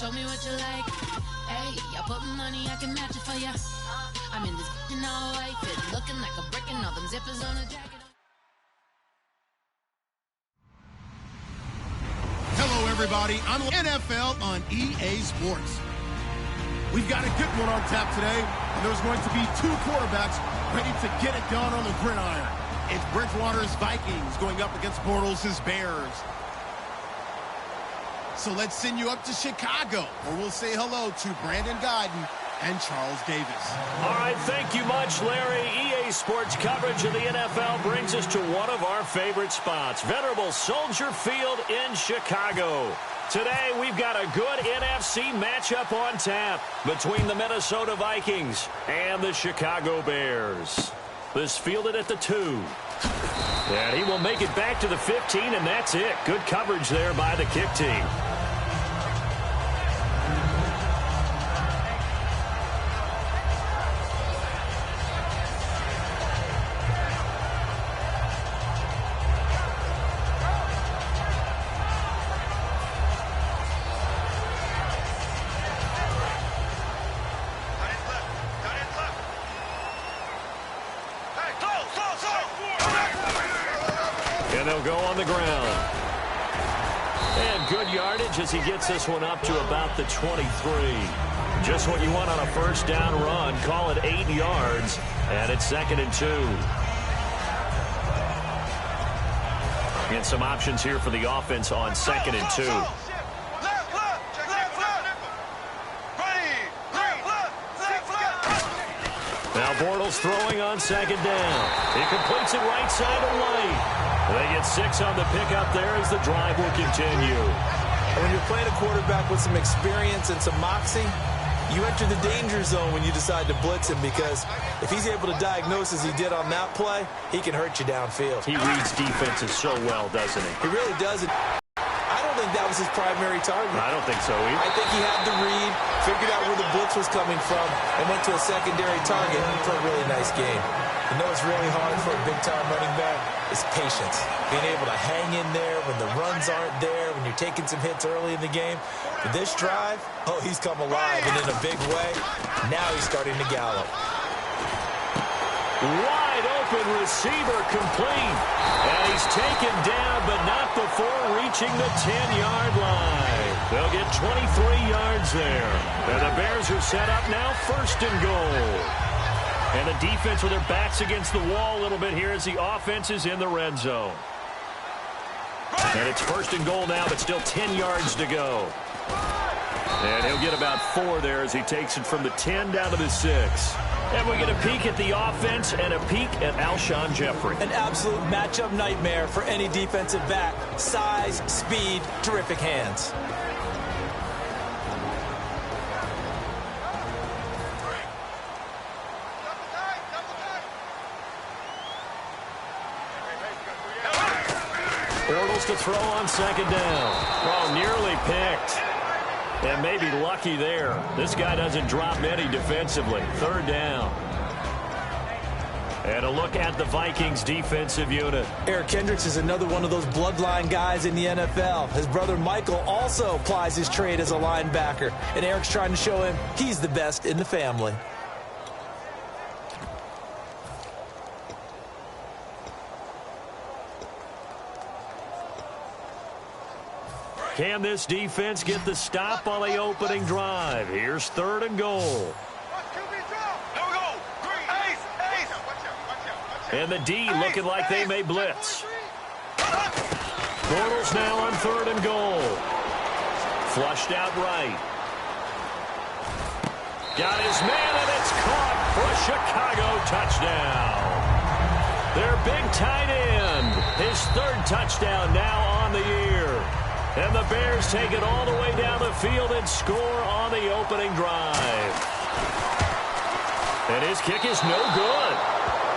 Show me what you like. Hey, I put money, I can match it for ya. I'm in this all white fit, looking like a brick and all them zippers on a jacket. Hello, everybody. I'm NFL on EA Sports. We've got a good one on tap today, and there's going to be two quarterbacks ready to get it done on the gridiron. It's Bridgewater's Vikings going up against Bortles' Bears. So let's send you up to Chicago, where we'll say hello to Brandon Guyton and Charles Davis. All right, thank you much, Larry. EA Sports coverage of the NFL brings us to one of our favorite spots, venerable Soldier Field in Chicago. Today, we've got a good NFC matchup on tap between the Minnesota Vikings and the Chicago Bears. This fielded at the 2. And he will make it back to the 15, and that's it. Good coverage there by the kick team. And they'll go on the ground. And good yardage as he gets this one up to about the 23. Just what you want on a first down run. Call it 8 yards. And it's 2nd and 2. And some options here for the offense on 2nd and 2. Now Bortles throwing on 2nd down. He completes it right side to White. They get 6 on the pickup there as the drive will continue. And when you're playing a quarterback with some experience and some moxie, you enter the danger zone when you decide to blitz him, because if he's able to diagnose as he did on that play, he can hurt you downfield. He reads defenses so well, doesn't he? He really does. I don't think that was his primary target. I don't think so either. I think he had the read, figured out where the blitz was coming from, and went to a secondary target for a really nice game. You know what's really hard for a big-time running back? Is patience. Being able to hang in there when the runs aren't there, when you're taking some hits early in the game. For this drive, oh, he's come alive, and in a big way, now he's starting to gallop. Wide open receiver complete. And he's taken down, but not before reaching the 10-yard line. They'll get 23 yards there. And the Bears are set up now, 1st and goal. And the defense with their backs against the wall a little bit here as the offense is in the red zone. And it's 1st and goal now, but still 10 yards to go. And he'll get about 4 there as he takes it from the 10 down to the 6. And we get a peek at the offense and a peek at Alshon Jeffrey. An absolute matchup nightmare for any defensive back. Size, speed, terrific hands. Bortles to throw on 2nd down. Oh, nearly picked. And maybe lucky there. This guy doesn't drop any defensively. 3rd down. And a look at the Vikings defensive unit. Eric Kendricks is another one of those bloodline guys in the NFL. His brother Michael also plies his trade as a linebacker. And Eric's trying to show him he's the best in the family. Can this defense get the stop on the opening drive? Here's 3rd and goal. And the D looking like they may blitz. Bortles now on 3rd and goal. Flushed out right. Got his man, and it's caught for a Chicago touchdown. Their big tight end. His 3rd touchdown now on the year. And the Bears take it all the way down the field and score on the opening drive. And his kick is no good.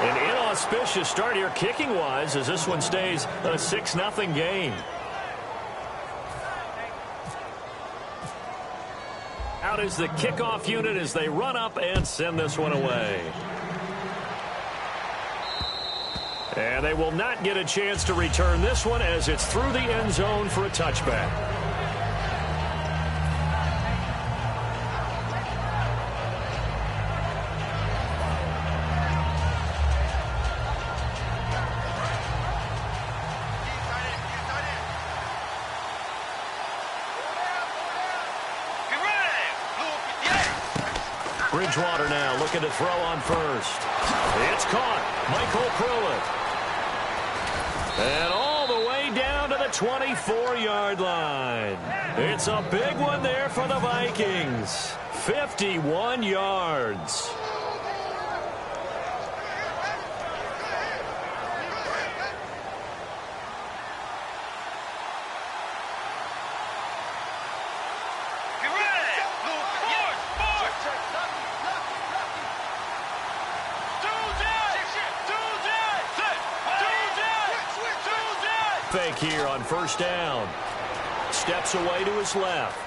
An inauspicious start here kicking-wise as this one stays a 6-0 game. Out is the kickoff unit as they run up and send this one away. And they will not get a chance to return this one as it's through the end zone for a touchback. Bridgewater now looking to throw on first. It's caught. Michael Pruitt. And all the way down to the 24-yard line. It's a big one there for the Vikings. 51 yards. Fake here on first down. Steps away to his left.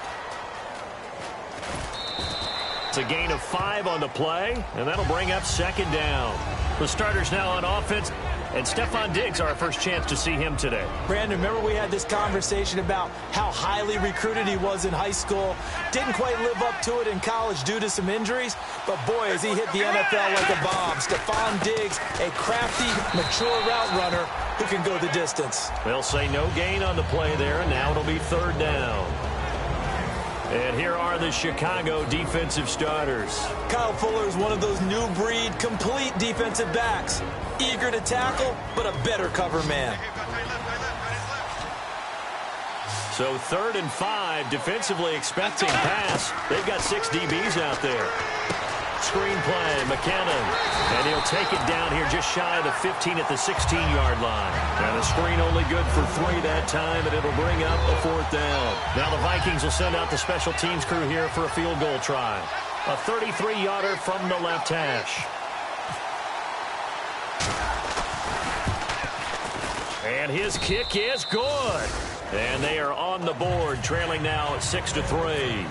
It's a gain of 5 on the play, and that'll bring up second down. The starters now on offense, and Stephon Diggs, our first chance to see him today. Brandon, remember we had this conversation about how highly recruited he was in high school. Didn't quite live up to it in college due to some injuries, but boy, has he hit the NFL like a bomb. Stephon Diggs, a crafty, mature route runner who can go the distance. They'll say no gain on the play there, and now it'll be third down. And here are the Chicago defensive starters. Kyle Fuller is one of those new breed, complete defensive backs. Eager to tackle, but a better cover man. So 3rd and 5, defensively expecting pass. They've got 6 DBs out there. Screen play, McKinnon. And he'll take it down here just shy of the 15 at the 16-yard line. And the screen only good for 3 that time, and it'll bring up a 4th down. Now the Vikings will send out the special teams crew here for a field goal try. A 33-yarder from the left hash. And his kick is good. And they are on the board, trailing now at 6-3.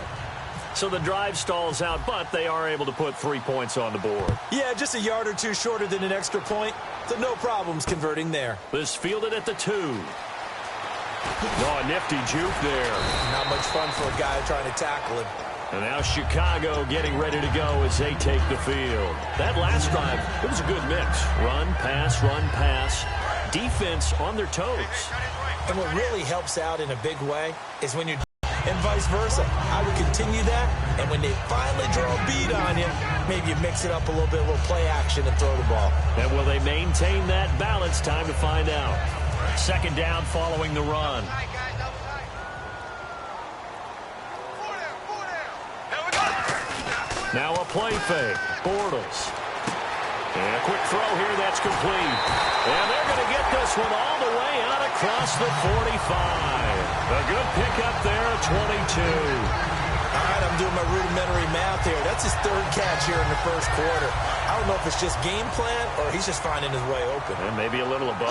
So the drive stalls out, but they are able to put 3 points on the board. Yeah, just a yard or two shorter than an extra point, so no problems converting there. This fielded at the 2. Oh, a nifty juke there. Not much fun for a guy trying to tackle him. And now Chicago getting ready to go as they take the field. That last drive, it was a good mix. Run, pass, defense on their toes. And what really helps out in a big way is when you're and vice versa. I would continue that, and when they finally draw a beat on you, maybe you mix it up a little bit, a little play action and throw the ball. And will they maintain that balance? Time to find out. Second down following the run. Now a play fake. Bortles. And a quick throw here, that's complete. And they're going to get this one all the way out across the 45. A good pickup there at 22. All right, I'm doing my rudimentary math here. That's his 3rd catch here in the first quarter. I don't know if it's just game plan or he's just finding his way open. And maybe a little of both.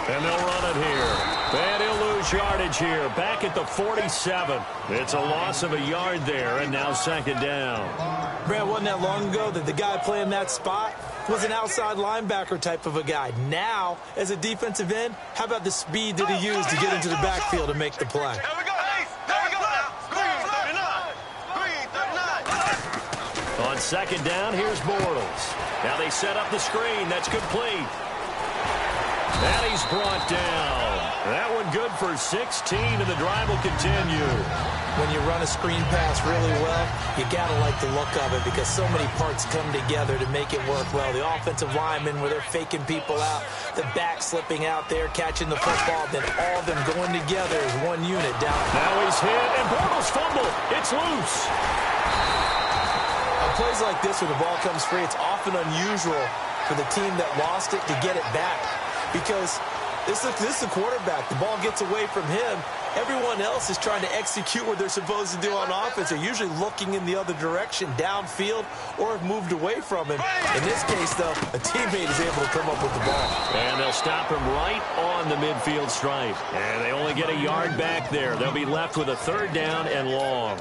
And they'll run it here. And he'll lose yardage here. Back at the 47. It's a loss of a yard there, and now second down. Brad, wasn't that long ago that the guy playing that spot was an outside linebacker type of a guy. Now, as a defensive end, how about the speed that he used to get into the backfield and make the play? On second down, here's Bortles. Now they set up the screen. That's complete. And he's brought down. That one good for 16, and the drive will continue. When you run a screen pass really well, you got to like the look of it because so many parts come together to make it work well. The offensive linemen, where they're faking people out, the back slipping out there, catching the football, then all of them going together as one unit down. Now he's hit, and Bortles fumble. It's loose. On plays like this where the ball comes free, it's often unusual for the team that lost it to get it back. Because this is the quarterback. The ball gets away from him. Everyone else is trying to execute what they're supposed to do on offense. They're usually looking in the other direction, downfield, or have moved away from him. In this case, though, a teammate is able to come up with the ball. And they'll stop him right on the midfield stripe. And they only get a yard back there. They'll be left with a 3rd down and long.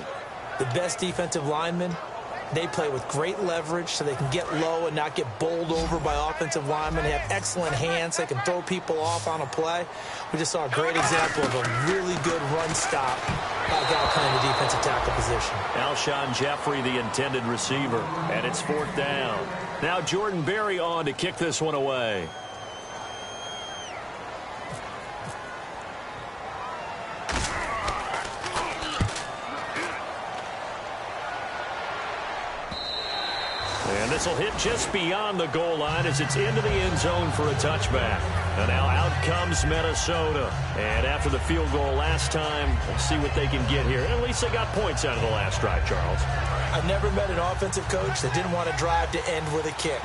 The best defensive linemen, they play with great leverage so they can get low and not get bowled over by offensive linemen. They have excellent hands. They can throw people off on a play. We just saw a great example of a really good run stop by a guy playing the defensive tackle position. Alshon Jeffrey, the intended receiver, and it's 4th down. Now Jordan Berry on to kick this one away. this will hit just beyond the goal line as it's into the end zone for a touchback. And now out comes Minnesota. And after the field goal last time, let's see what they can get here. And at least they got points out of the last drive, Charles. I've never met an offensive coach that didn't want to drive to end with a kick.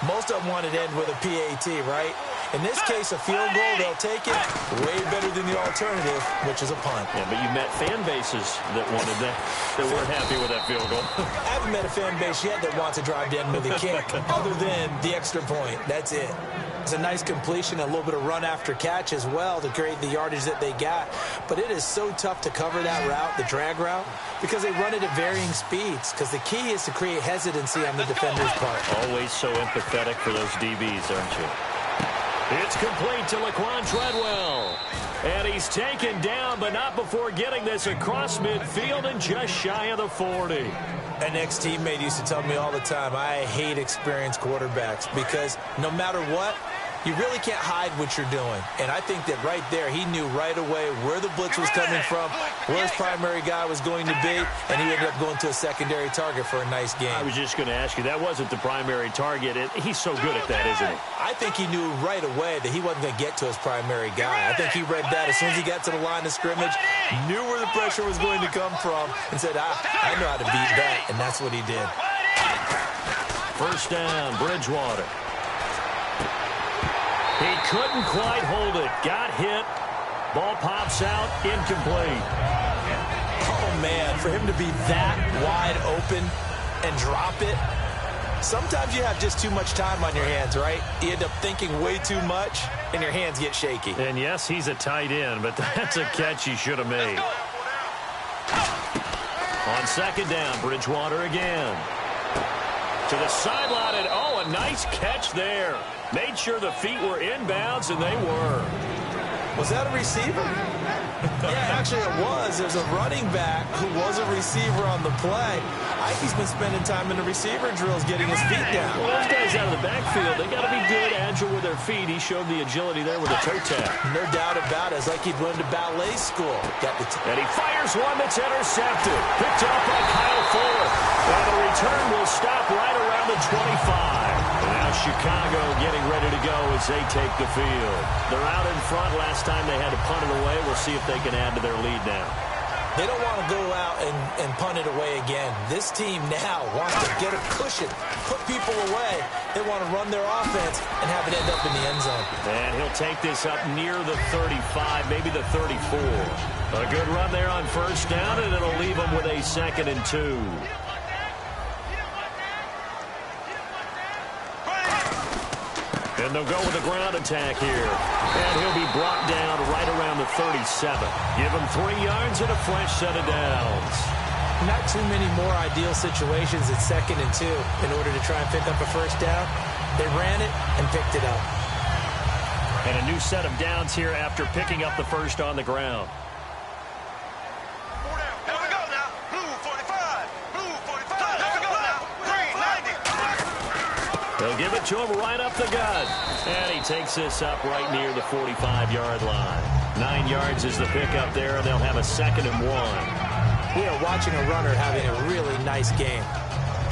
Most of them wanted to end with a PAT, right? In this case, a field goal, they'll take it. Way better than the alternative, which is a punt. Yeah, but you met fan bases that wanted that weren't happy with that field goal. I haven't met a fan base yet that wants to drive to end with a kick, other than the extra point. That's it. It's a nice completion, a little bit of run after catch as well to create the yardage that they got. But it is so tough to cover that route, the drag route, because they run it at varying speeds. Because the key is to create hesitancy on the defender's part. Always so empathetic for those DBs, aren't you? It's complete to Laquan Treadwell. And he's taken down, but not before getting this across midfield and just shy of the 40. An ex-teammate used to tell me all the time, I hate experienced quarterbacks because no matter what, you really can't hide what you're doing. And I think that right there, he knew right away where the blitz was coming from, where his primary guy was going to be, and he ended up going to a secondary target for a nice game. I was just going to ask you, that wasn't the primary target. He's so good at that, isn't he? I think he knew right away that he wasn't going to get to his primary guy. I think he read that as soon as he got to the line of scrimmage, knew where the pressure was going to come from, and said, I know how to beat that, and that's what he did. First down, Bridgewater. He couldn't quite hold it. Got hit. Ball pops out. Incomplete. Oh, man, for him to be that wide open and drop it. Sometimes you have just too much time on your hands, right? You end up thinking way too much, and your hands get shaky. And, yes, he's a tight end, but that's a catch he should have made. On second down, Bridgewater again. To the sideline, and oh, a nice catch there. Made sure the feet were inbounds, and they were. Was that a receiver? Yeah, actually it was. There's a running back who was a receiver on the play. Ikey's been spending time in the receiver drills getting his feet down. Well, those guys out of the backfield, they got to be good, agile with their feet. He showed the agility there with a toe tap. No doubt about it. It's like he'd went to ballet school. And he fires one that's intercepted. Picked up by Kyle Fuller. And the return will stop right around the 25. And now Chicago getting ready to go as they take the field. They're out in front. Last time they had to punt it away. We'll see if they can add to their lead now. They don't want to go out and punt it away again. This team now wants to get a cushion, put people away. They want to run their offense and have it end up in the end zone. And he'll take this up near the 35, maybe the 34. A good run there on first down, and it'll leave them with a 2nd and 2. And they'll go with a ground attack here. And he'll be brought down right around the 37. Give him 3 yards and a fresh set of downs. Not too many more ideal situations at 2nd and 2 in order to try and pick up a first down. They ran it and picked it up. And a new set of downs here after picking up the first on the ground. They'll give it to him right up the gut. And he takes this up right near the 45-yard line. 9 yards is the pickup there, and they'll have a 2nd and 1. We are watching a runner having a really nice game.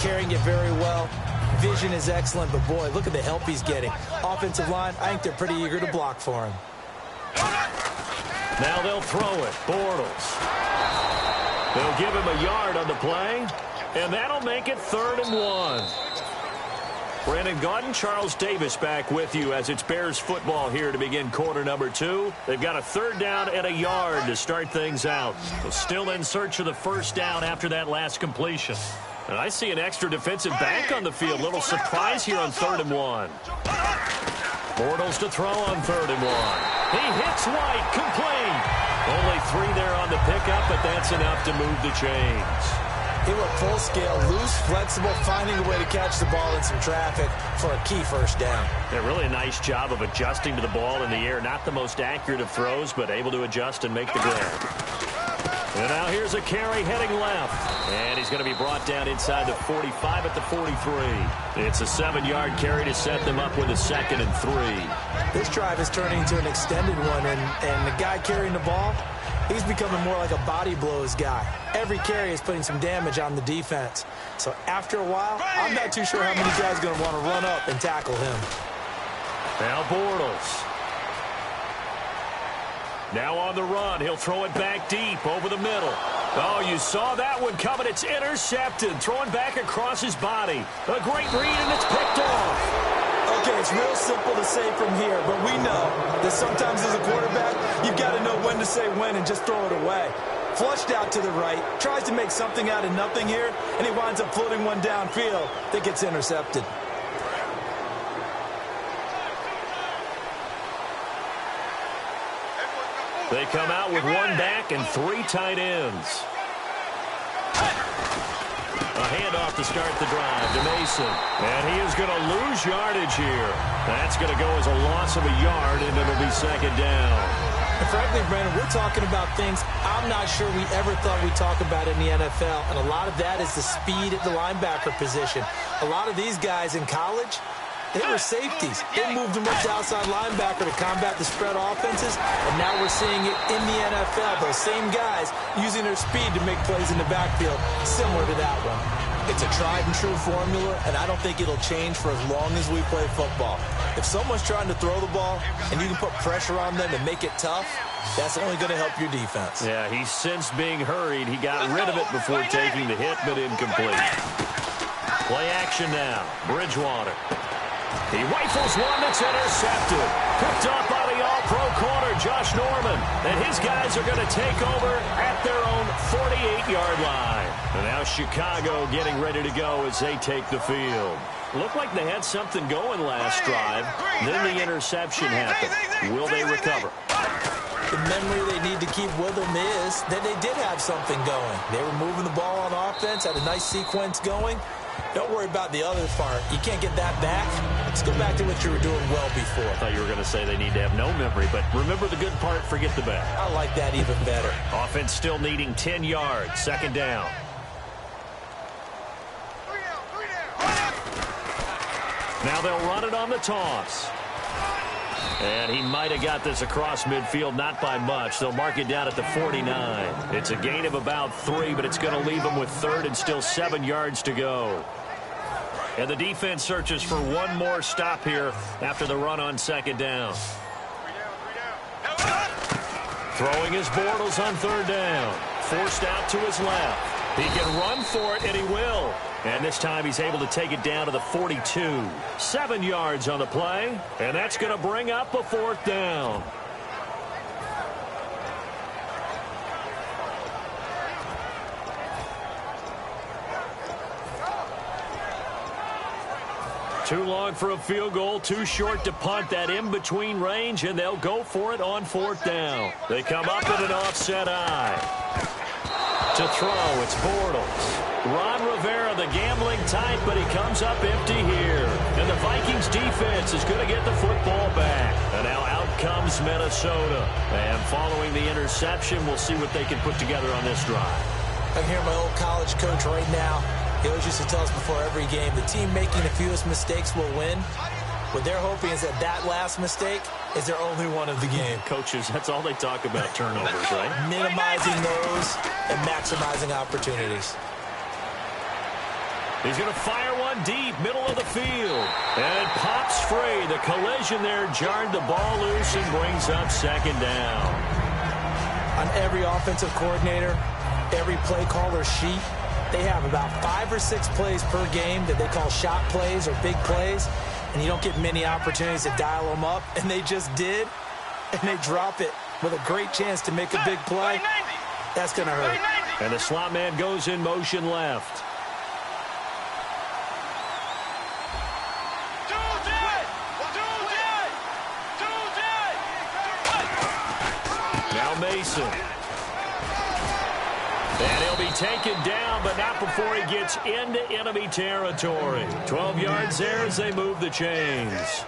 Carrying it very well. Vision is excellent, but boy, look at the help he's getting. Offensive line, I think they're pretty eager to block for him. Now they'll throw it. Bortles. They'll give him a yard on the play, and that'll make it 3rd and 1. Brandon Gaudin, Charles Davis back with you as it's Bears football here to begin quarter number 2. They've got a 3rd down and a yard to start things out. So still in search of the first down after that last completion. And I see an extra defensive back on the field. Little surprise here on 3rd and 1. Bortles to throw on 3rd and 1. He hits White, complete. Only 3 there on the pickup, but that's enough to move the chains. He went full scale, loose, flexible, finding a way to catch the ball in some traffic for a key first down. Yeah, really a nice job of adjusting to the ball in the air. Not the most accurate of throws, but able to adjust and make the grab. And now here's a carry heading left. And he's going to be brought down inside the 45 at the 43. It's a 7-yard carry to set them up with a 2nd and 3. This drive is turning into an extended one, and the guy carrying the ball, He's becoming more like a body blows guy. Every carry is putting some damage on the defense. So after a while, I'm not too sure how many guys are going to want to run up and tackle him. Now Bortles. Now on the run. He'll throw it back deep over the middle. Oh, you saw that one coming. It's intercepted. Throwing back across his body. A great read, and it's picked off. Okay, it's real simple to say from here, but we know that sometimes as a quarterback, you've got to know when to say when and just throw it away. Flushed out to the right, tries to make something out of nothing here, and he winds up floating one downfield that gets intercepted. They come out with one back and 3 tight ends. A handoff to start the drive to Mason. And he is going to lose yardage here. That's going to go as a loss of a yard, and it'll be second down. And frankly, Brandon, we're talking about things I'm not sure we ever thought we'd talk about in the NFL. And a lot of that is the speed at the linebacker position. A lot of these guys in college, they were safeties. They moved them up to outside linebacker to combat the spread offenses, and now we're seeing it in the NFL. Those same guys using their speed to make plays in the backfield, similar to that one. It's a tried-and-true formula, and I don't think it'll change for as long as we play football. If someone's trying to throw the ball, and you can put pressure on them and make it tough, that's only going to help your defense. Yeah, he's since being hurried. He got rid of it before taking the hit, but incomplete. Play action now. Bridgewater. He rifles one that's intercepted. Picked up by the all-pro corner, Josh Norman. And his guys are going to take over at their own 48-yard line. And now Chicago getting ready to go as they take the field. Looked like they had something going last drive. Then the interception happened. Will they recover? The memory they need to keep with them is that they did have something going. They were moving the ball on offense, had a nice sequence going. Don't worry about the other part. You can't get that back. Let's go back to what you were doing well before. I thought you were going to say they need to have no memory, but remember the good part, forget the bad. I like that even better. Offense still needing 10 yards. Second down. Now they'll run it on the toss. And he might have got this across midfield, not by much. They'll mark it down at the 49. It's a gain of about 3, but it's going to leave them with third and still 7 yards to go. And the defense searches for one more stop here after the run on second down. Throwing his Bortles on third down. Forced out to his left. He can run for it, and he will. And this time he's able to take it down to the 42. 7 yards on the play, and that's going to bring up a fourth down. Too long for a field goal, too short to punt. That in-between range, and they'll go for it on fourth down. They come up in an offset eye. To throw, it's Bortles. Ron Rivera, the gambling type, but he comes up empty here. And the Vikings defense is going to get the football back. And now out comes Minnesota. And following the interception, we'll see what they can put together on this drive. I can hear my old college coach right now. He always used to tell us before every game, the team making the fewest mistakes will win. What they're hoping is that that last mistake is their only one of the game. Coaches, that's all they talk about, turnovers, right? Minimizing those and maximizing opportunities. He's going to fire one deep, middle of the field. And it pops free. The collision there jarred the ball loose and brings up second down. On every offensive coordinator, every play caller sheet, they have about 5 or 6 plays per game that they call shot plays or big plays. And you don't get many opportunities to dial them up. And they just did. And they drop it with a great chance to make a big play. That's going to hurt. And the slot man goes in motion left. Now Mason. And he'll be taken down, but not before he gets into enemy territory. 12 yards there as they move the chains.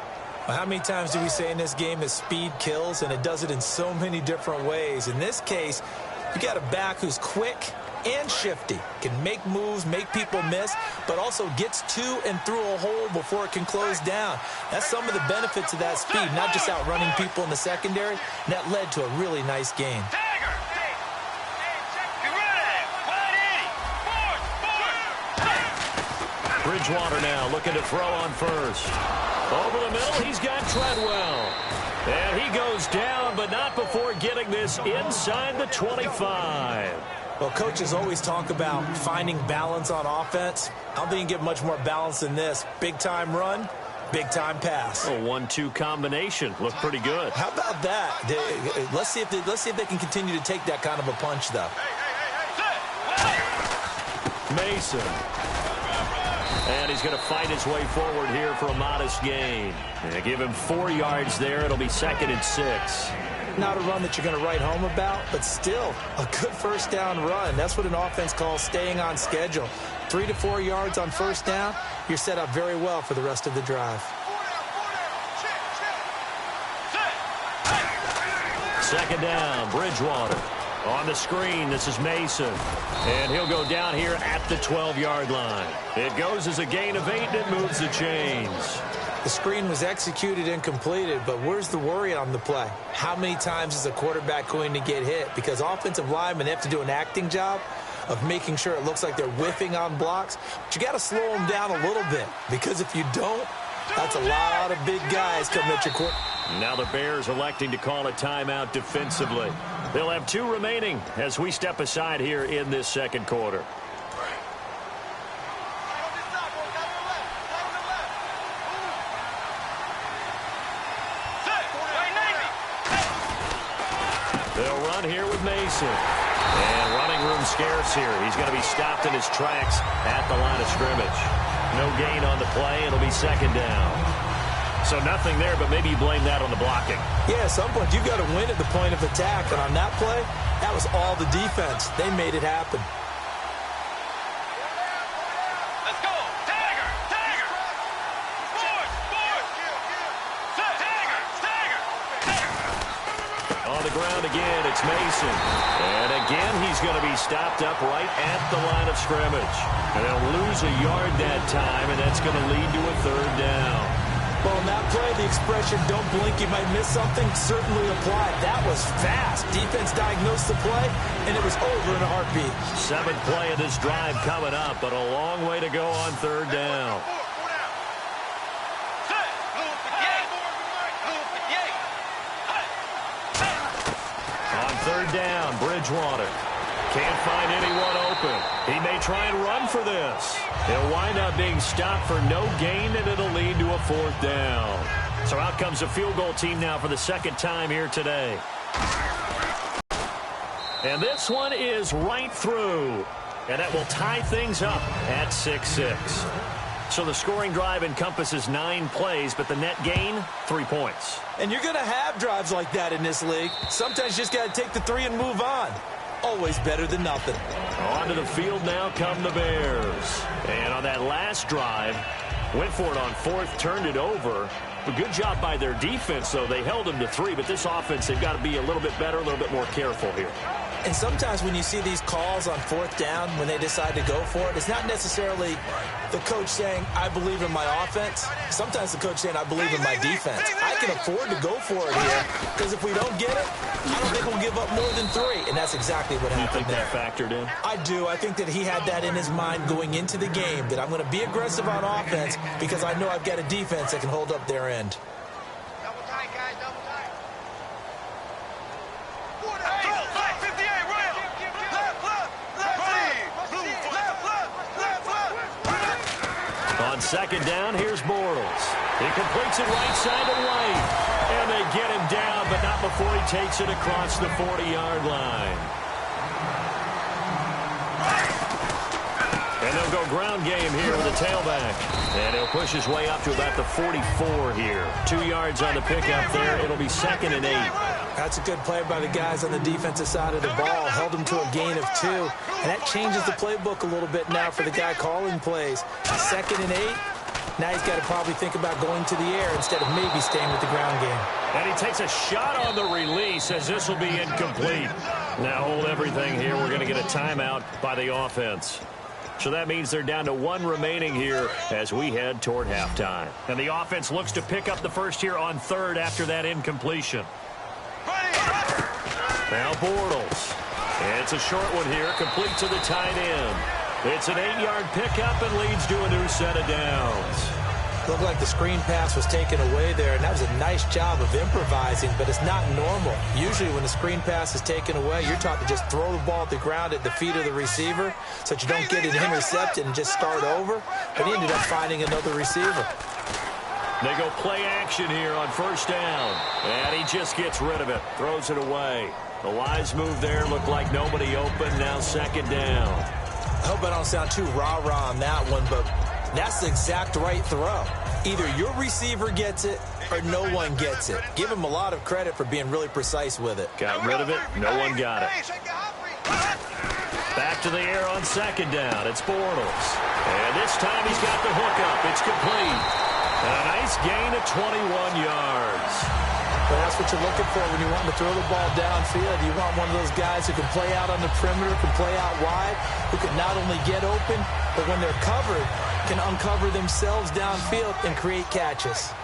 Well, how many times do we say in this game that speed kills, and it does it in so many different ways? In this case, you got a back who's quick and shifty, can make moves, make people miss, but also gets to and through a hole before it can close down. That's some of the benefits of that speed, not just outrunning people in the secondary. And that led to a really nice game. Bridgewater now looking to throw on first. Over the middle, he's got Treadwell. And he goes down, but not before getting this inside the 25. Well, coaches always talk about finding balance on offense. I don't think you can get much more balance than this. Big-time run, big-time pass. A 1-2 combination. Looked pretty good. How about that? Let's see if they can continue to take that kind of a punch, though. Mason. And he's going to fight his way forward here for a modest gain. And give him 4 yards there. It'll be 2nd and 6. Not a run that you're going to write home about, but still a good first down run. That's what an offense calls staying on schedule. 3 to 4 yards on first down, you're set up very well for the rest of the drive. Second down, Bridgewater. On the screen, this is Mason. And he'll go down here at the 12-yard line. It goes as a gain of 8, and it moves the chains. The screen was executed and completed, but where's the worry on the play? How many times is a quarterback going to get hit? Because offensive linemen have to do an acting job of making sure it looks like they're whiffing on blocks. But you got to slow them down a little bit, because if you don't, that's a lot of big guys coming at your court. Now the Bears electing to call a timeout defensively. They'll have 2 remaining as we step aside here in this second quarter. They'll run here with Mason. And running room scarce here. He's going to be stopped in his tracks at the line of scrimmage. No gain on the play. It'll be 2nd down. So nothing there, but maybe you blame that on the blocking. Yeah, at some point you've got to win at the point of attack. And on that play, that was all the defense. They made it happen. Let's go. Tiger. Tiger. Forward. Forward. Tiger. Tiger. On the ground again, it's Mason. And again, he's going to be stopped up right at the line of scrimmage. And they'll lose a yard that time, and that's going to lead to a 3rd down. Well, on that play, the expression, don't blink, you might miss something, certainly applied. That was fast. Defense diagnosed the play, and it was over in a heartbeat. 7th play of this drive coming up, but a long way to go on 3rd down. On 3rd down, Bridgewater. Can't find anyone open. He may try and run for this. He'll wind up being stopped for no gain, and it'll lead to a 4th down. So out comes the field goal team now for the 2nd time here today. And this one is right through. And that will tie things up at 6-6. So the scoring drive encompasses 9 plays, but the net gain, 3 points. And you're going to have drives like that in this league. Sometimes you just got to take the 3 and move on. Always better than nothing. Onto the field now come the Bears. And on that last drive, went for it on 4th, turned it over. A good job by their defense, though. They held them to 3, but this offense, they've got to be a little bit better, a little bit more careful here. And sometimes when you see these calls on 4th down, when they decide to go for it, it's not necessarily the coach saying, I believe in my offense. Sometimes the coach saying, I believe in my defense. I can afford to go for it here, because if we don't get it, I don't think we'll give up more than 3. And that's exactly what happened there. You think that factored in? I do. I think that he had that in his mind going into the game, that I'm going to be aggressive on offense because I know I've got a defense that can hold up their end. Double tight, guys. Double tight. On 2nd down, here's Bortles. He completes it right side to White. And they get him down, but not before he takes it across the 40-yard line. And they'll go ground game here with the tailback. And he'll push his way up to about the 44 here. 2 yards on the pickup there. It'll be 2nd and 8. That's a good play by the guys on the defensive side of the ball. Held them to a gain of 2. And that changes the playbook a little bit now for the guy calling plays. 2nd and 8. Now he's got to probably think about going to the air instead of maybe staying with the ground game. And he takes a shot on the release as this will be incomplete. Now hold everything here. We're going to get a timeout by the offense. So that means they're down to 1 remaining here as we head toward halftime. And the offense looks to pick up the first here on 3rd after that incompletion. Now Bortles. And it's a short one here, complete to the tight end. It's an 8-yard pickup and leads to a new set of downs. Looked like the screen pass was taken away there, and that was a nice job of improvising, but it's not normal. Usually when the screen pass is taken away, you're taught to just throw the ball at the ground at the feet of the receiver so that you don't get it intercepted and just start over, but he ended up finding another receiver. They go play action here on first down, and he just gets rid of it, throws it away. The wise move there, looked like nobody open, now second down. I hope I don't sound too rah-rah on that one, but that's the exact right throw. Either your receiver gets it or no one gets it. Give him a lot of credit for being really precise with it. Got rid of it. No one got it. Back to the air on second down. It's Bortles. And this time he's got the hookup. It's complete. And a nice gain of 21 yards. Well, that's what you're looking for when you want to throw the ball downfield. You want one of those guys who can play out on the perimeter, can play out wide, who can not only get open, but when they're covered, can uncover themselves downfield and create catches.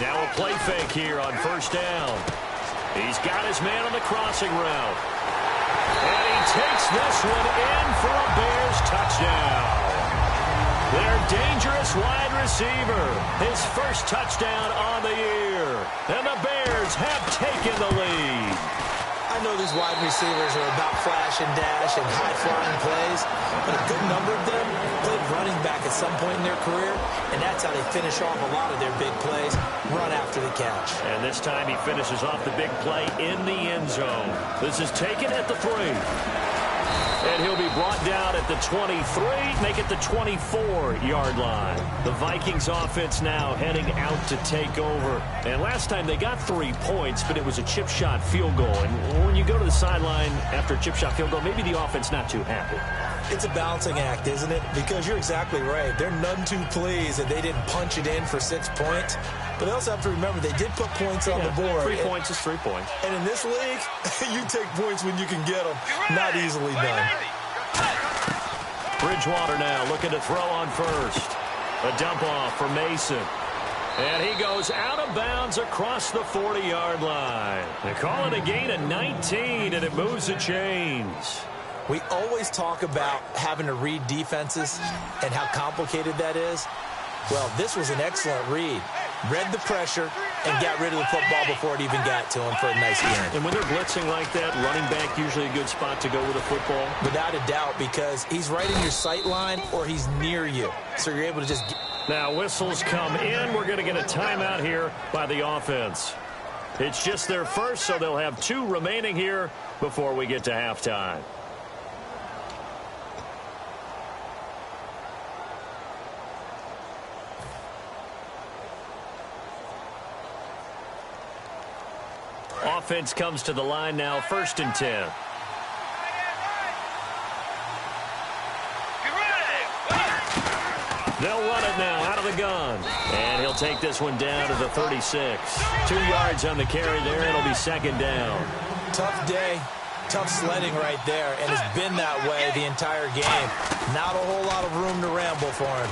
Now a play fake here on first down. He's got his man on the crossing route. And he takes this one in for a Bears touchdown. Their dangerous wide receiver, his first touchdown on the year. And the Bears have taken the lead. I know these wide receivers are about flash and dash and high-flying plays, but a good number of them played running back at some point in their career, and that's how they finish off a lot of their big plays, run after the catch. And this time he finishes off the big play in the end zone. This is taken at the 3. And he'll be brought down at the 23, make it the 24-yard line. The Vikings offense now heading out to take over. And last time they got 3 points, but it was a chip shot field goal. And when you go to the sideline after a chip shot field goal, maybe the offense not too happy. It's a balancing act, isn't it? Because you're exactly right. They're none too pleased that they didn't punch it in for 6 points. But they also have to remember they did put points on the board. 3 points is 3 points. And in this league, you take points when you can get them. Not easily done. Bridgewater now looking to throw on first. A dump off for Mason. And he goes out of bounds across the 40-yard line. They call it a gain of 19, and it moves the chains. We always talk about having to read defenses and how complicated that is. Well, this was an excellent read. Read the pressure and got rid of the football before it even got to him for a nice gain. And when they're blitzing like that, running back usually a good spot to go with a football? Without a doubt, because he's right in your sight line or he's near you. So you're able to just... Now whistles come in. We're going to get a timeout here by the offense. It's just their first, so they'll have 2 remaining here before we get to halftime. Offense comes to the line now, 1st and 10. They'll run it now out of the gun. And he'll take this one down to the 36. 2 yards on the carry there. It'll be 2nd down. Tough day. Tough sledding right there, and it's been that way the entire game. Not a whole lot of room to ramble for him.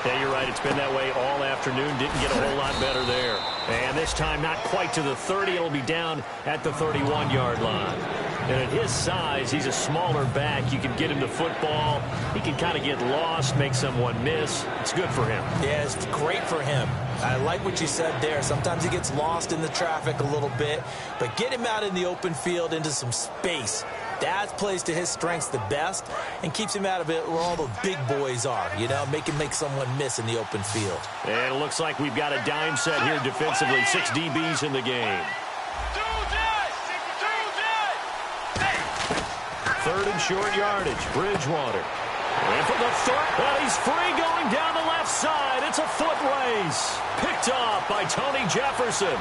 Yeah, you're right. It's been that way all afternoon. Didn't get a whole lot better there. And this time, not quite to the 30. It'll be down at the 31-yard line. And at his size, he's a smaller back. You can get him the football. He can kind of get lost, make someone miss. It's good for him. Yeah, it's great for him. I like what you said there. Sometimes he gets lost in the traffic a little bit. But get him out in the open field into some space. That plays to his strengths the best and keeps him out of it where all the big boys are, you know, make someone miss in the open field. And it looks like we've got a dime set here defensively. 6 DBs in the game. 3rd and short yardage. Bridgewater. And for the third, and he's free going down the left side. It's a foot race. Picked off by Tony Jefferson.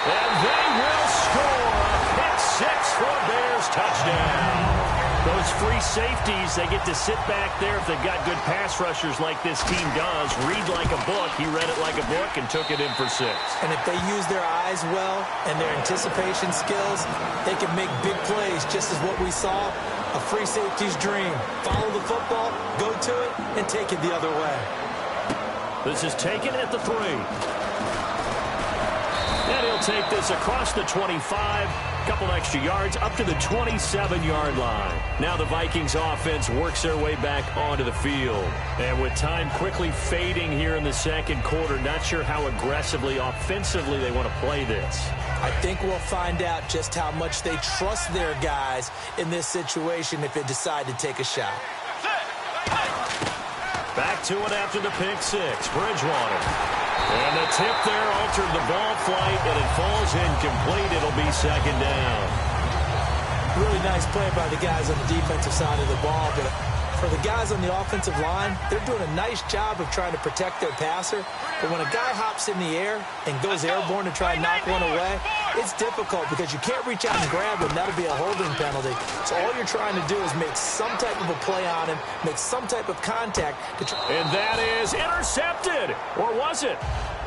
And they will score a pick 6 for a Bears touchdown. Those free safeties, they get to sit back there if they've got good pass rushers like this team does. Read like a book. He read it like a book and took it in for 6. And if they use their eyes well and their anticipation skills, they can make big plays, just as what we saw. A free safety's dream. Follow the football, go to it, and take it the other way. This is taken at the 3. And he'll take this across the 25, a couple extra yards, up to the 27-yard line. Now the Vikings offense works their way back onto the field. And with time quickly fading here in the second quarter, not sure how aggressively, offensively they want to play this. I think we'll find out just how much they trust their guys in this situation if they decide to take a shot. Back to it after the pick six. Bridgewater. And the tip there altered the ball flight, and it falls incomplete. It'll be second down. Really nice play by the guys on the defensive side of the ball, but for the guys on the offensive line, they're doing a nice job of trying to protect their passer. But when a guy hops in the air and goes airborne to try and knock one away, it's difficult because you can't reach out and grab him. That'll be a holding penalty. So all you're trying to do is make some type of a play on him, make some type of contact. And that is intercepted. Or was it?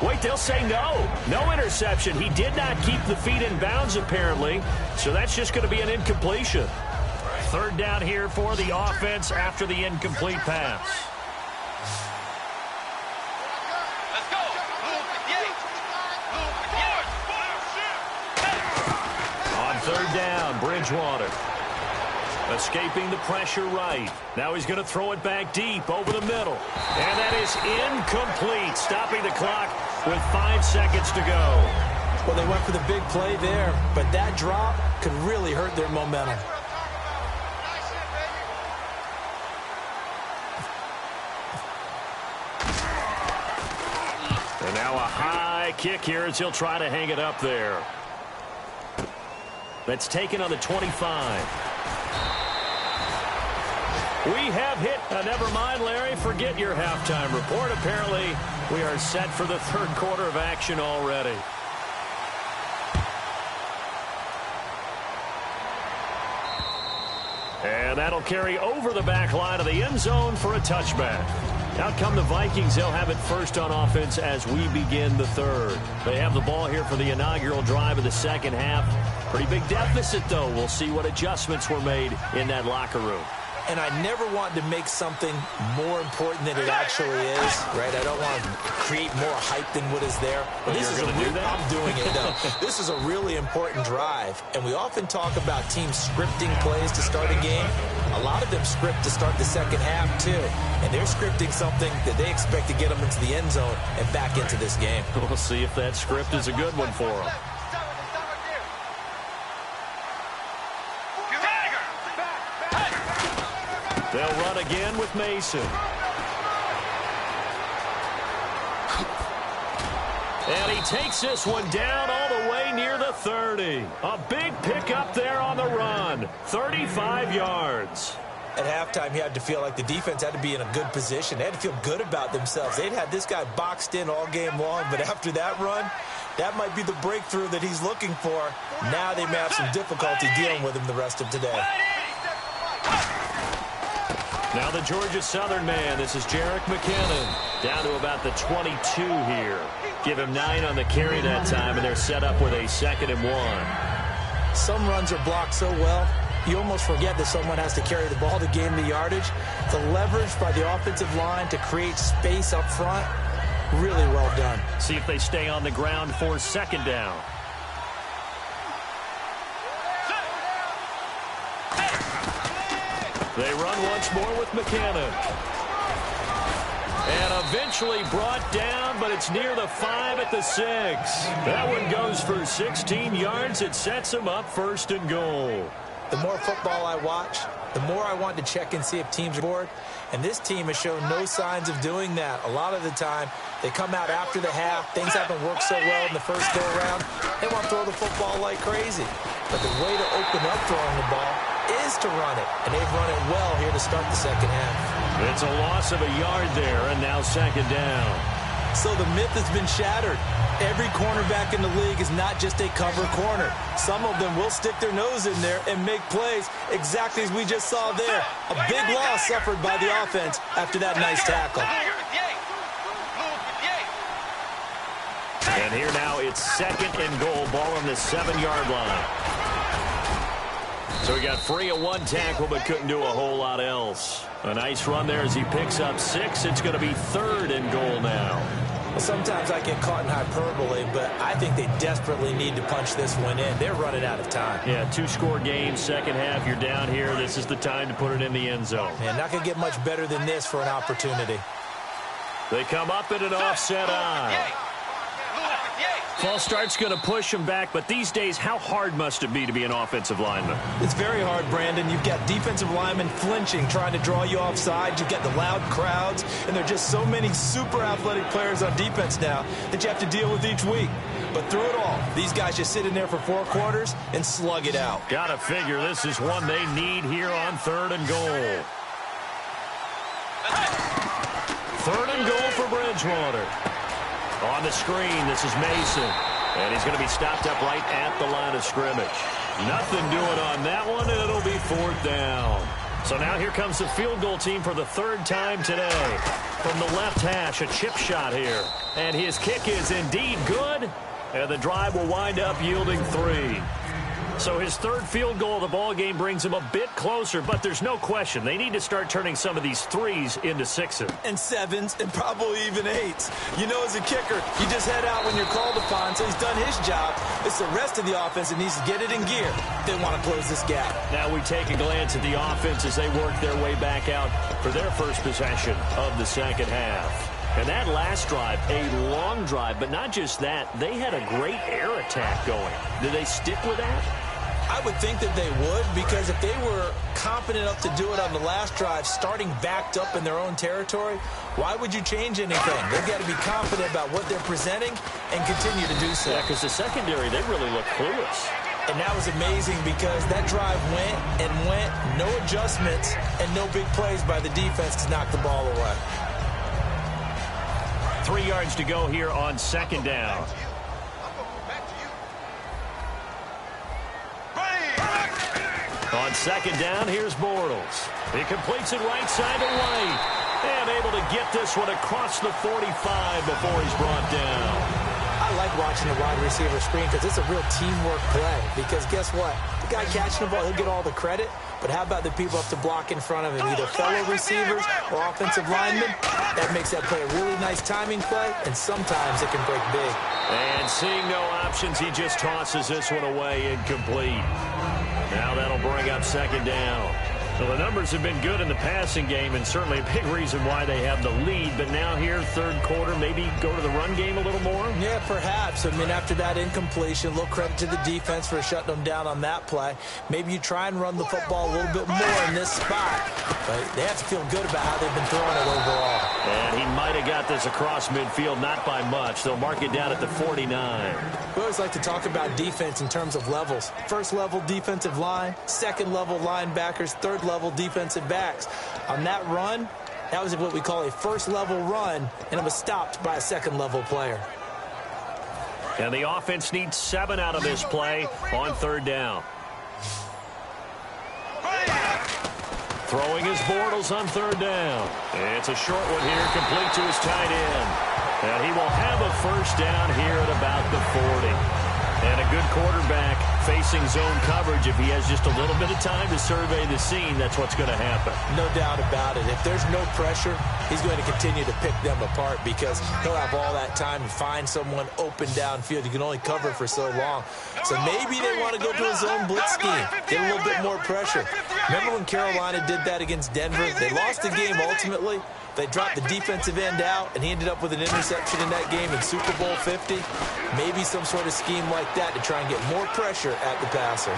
Wait, they'll say no. No interception. He did not keep the feet in bounds, apparently. So that's just going to be an incompletion. Third down here for the offense after the incomplete pass. Let's go. On third down, Bridgewater. Escaping the pressure right. Now he's going to throw it back deep over the middle. And that is incomplete, stopping the clock with 5 seconds to go. Well, they went for the big play there, but that drop could really hurt their momentum. And now a high kick here as he'll try to hang it up there. That's taken on the 25. We have hit. Never mind, Larry. Forget your halftime report. Apparently, we are set for the third quarter of action already. And that'll carry over the back line of the end zone for a touchback. Out come the Vikings. They'll have it first on offense as we begin the third. They have the ball here for the inaugural drive of the second half. Pretty big deficit, though. We'll see what adjustments were made in that locker room. And I never want to make something more important than it actually is, right? I don't want to create more hype than what is there. But this is I'm doing it, though. This is a really important drive. And we often talk about teams scripting plays to start a game. A lot of them script to start the second half, too. And they're scripting something that they expect to get them into the end zone and back into this game. We'll see if that script is a good one for them. They'll run again with Mason. And he takes this one down all the way near the 30. A big pickup there on the run. 35 yards. At halftime, you had to feel like the defense had to be in a good position. They had to feel good about themselves. They'd had this guy boxed in all game long, but after that run, that might be the breakthrough that he's looking for. Now they may have some difficulty dealing with him the rest of today. Now the Georgia Southern man, this is Jerick McKinnon, down to about the 22 here. Give him 9 on the carry that time, and they're set up with a 2nd and 1. Some runs are blocked so well, you almost forget that someone has to carry the ball to gain the yardage. The leverage by the offensive line to create space up front, really well done. See if they stay on the ground for 2nd down. They run once more with McKinnon. And eventually brought down, but it's near the 5 at the 6. That one goes for 16 yards. It sets them up 1st and goal. The more football I watch, the more I want to check and see if teams are bored. And this team has shown no signs of doing that. A lot of the time, they come out after the half. Things haven't worked so well in the first go-around. They want to throw the football like crazy. But the way to open up throwing the ball is to run it. And they've run it well here to start the second half. It's a loss of a yard there, and now 2nd down. So the myth has been shattered. Every cornerback in the league is not just a cover corner. Some of them will stick their nose in there and make plays exactly as we just saw there. A big loss suffered by the offense after that nice tackle. And here now it's 2nd and goal, ball on the 7-yard line. So he got free of 1 tackle but couldn't do a whole lot else. A nice run there as he picks up 6. It's going to be 3rd and goal now. Well, sometimes I get caught in hyperbole, but I think they desperately need to punch this one in. They're running out of time. Yeah, two-score game, second half. You're down here. This is the time to put it in the end zone. Man, not going to get much better than this for an opportunity. They come up in an offset eye. False start's going to push him back, but these days, how hard must it be to be an offensive lineman? It's very hard, Brandon. You've got defensive linemen flinching, trying to draw you offside. You've got the loud crowds, and there are just so many super athletic players on defense now that you have to deal with each week. But through it all, these guys just sit in there for 4 quarters and slug it out. Gotta figure this is one they need here on 3rd and goal. 3rd and goal for Bridgewater. On the screen, this is Mason. And he's going to be stopped up right at the line of scrimmage. Nothing doing on that one, and it'll be 4th down. So now here comes the field goal team for the 3rd time today. From the left hash, a chip shot here. And his kick is indeed good. And the drive will wind up yielding 3. So his 3rd field goal of the ball game brings him a bit closer, but there's no question they need to start turning some of these 3s into 6s. And 7s, and probably even 8s. You know, as a kicker, you just head out when you're called upon, so he's done his job. It's the rest of the offense that needs to get it in gear. They want to close this gap. Now we take a glance at the offense as they work their way back out for their first possession of the second half. And that last drive, a long drive, but not just that, they had a great air attack going. Did they stick with that? I would think that they would, because if they were competent enough to do it on the last drive, starting backed up in their own territory, why would you change anything? They've got to be confident about what they're presenting and continue to do so. Yeah, because the secondary, they really look clueless. And that was amazing because that drive went and went, no adjustments, and no big plays by the defense to knock the ball away. 3 yards to go here on 2nd down. On 2nd down, here's Bortles. He completes it right side to White. And able to get this one across the 45 before he's brought down. I like watching the wide receiver screen because it's a real teamwork play. Because guess what? The guy catching the ball, he'll get all the credit. But how about the people up to block in front of him, either fellow receivers or offensive linemen? That makes that play a really nice timing play, and sometimes it can break big. And seeing no options, he just tosses this one away incomplete. Now that'll bring up 2nd down. So the numbers have been good in the passing game, and certainly a big reason why they have the lead. But now here, 3rd quarter, maybe go to the run game a little more? Yeah, perhaps. I mean, after that incompletion, a little credit to the defense for shutting them down on that play. Maybe you try and run the football a little bit more in this spot. But they have to feel good about how they've been throwing it overall. And he might have got this across midfield, not by much. They'll mark it down at the 49. We always like to talk about defense in terms of levels. 1st level defensive line, 2nd level linebackers, 3rd level defensive backs. On that run, that was what we call a 1st level run, and it was stopped by a 2nd level player. And the offense needs 7 out of this play on 3rd down. Throwing his Bortles on 3rd down. It's a short one here, complete to his tight end. And he will have a 1st down here at about the 40. And a good quarterback facing zone coverage. If he has just a little bit of time to survey the scene, that's what's going to happen. No doubt about it. If there's no pressure, he's going to continue to pick them apart because he'll have all that time to find someone open downfield. You can only cover for so long. So maybe they want to go to a zone blitz scheme, get a little bit more pressure. Remember when Carolina did that against Denver? They lost the game ultimately. They dropped the defensive end out, and he ended up with an interception in that game in Super Bowl 50. Maybe some sort of scheme like that to try and get more pressure at the passer.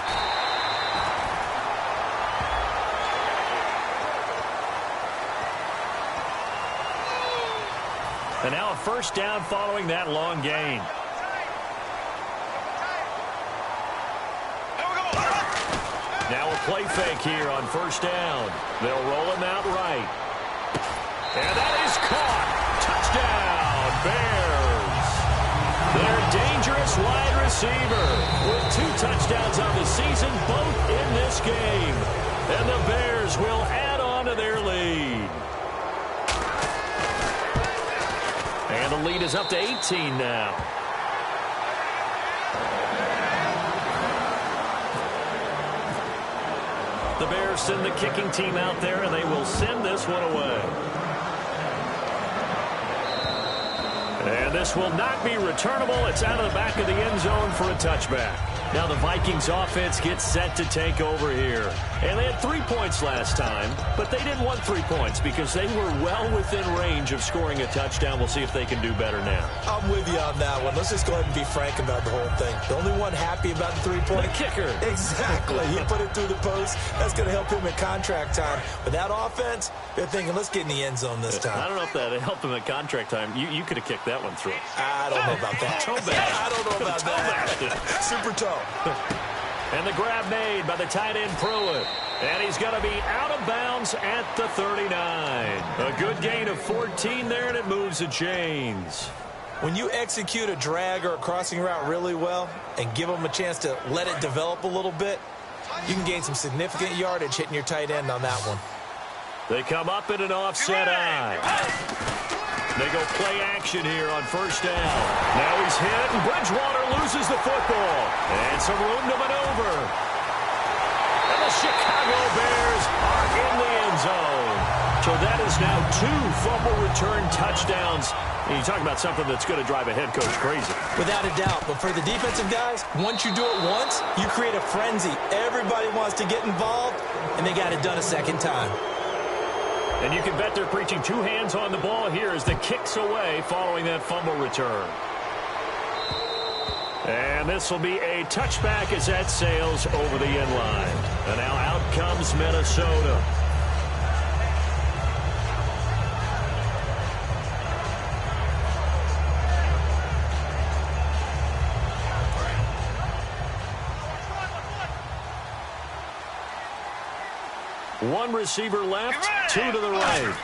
And now a 1st down following that long gain. Now a play fake here on 1st down. They'll roll him out right. And that is caught. Touchdown, Bears. Their dangerous wide receiver with 2 touchdowns on the season, both in this game. And the Bears will add on to their lead. And the lead is up to 18 now. The Bears send the kicking team out there, and they will send this one away. And this will not be returnable. It's out of the back of the end zone for a touchback. Now the Vikings offense gets set to take over here. And they had 3 points last time, but they didn't want 3 points because they were well within range of scoring a touchdown. We'll see if they can do better now. I'm with you on that one. Let's just go ahead and be frank about the whole thing. The only one happy about the 3-point. The kicker. Exactly. He put it through the post. That's going to help him in contract time. But that offense, they're thinking, let's get in the end zone this time. I don't know if that helped him at contract time. You could have kicked that one through. I don't know about that. Toe bag. I don't know about that. Super toe. And the grab made by the tight end Pruitt. And he's going to be out of bounds at the 39. A good gain of 14 there, and it moves the chains. When you execute a drag or a crossing route really well and give them a chance to let it develop a little bit, you can gain some significant yardage hitting your tight end on that one. They come up in an offset eye. They go play action here on first down. Now he's hit, and Bridgewater loses the football. And some room to maneuver. And the Chicago Bears are in the end zone. So that is now 2 fumble return touchdowns. And you talk about something that's going to drive a head coach crazy. Without a doubt. But for the defensive guys, once you do it once, you create a frenzy. Everybody wants to get involved, and they got it done a second time. And you can bet they're preaching 2 hands on the ball here as the kick's away following that fumble return. And this will be a touchback as that sails over the end line. And now out comes Minnesota. One receiver left, 2 to the right.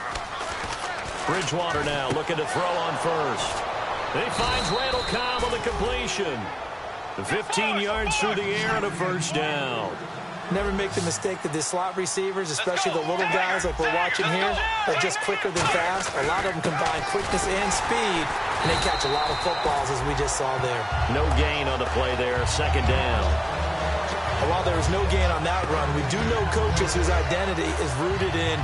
Bridgewater now looking to throw on first. He finds Randall Cobb on the completion. 15 yards through the air and a first down. Never make the mistake that the slot receivers, especially the little guys like we're watching here, are just quicker than fast. A lot of them combine quickness and speed, and they catch a lot of footballs, as we just saw there. No gain on the play there, second down. And while there was no gain on that run, we do know coaches whose identity is rooted in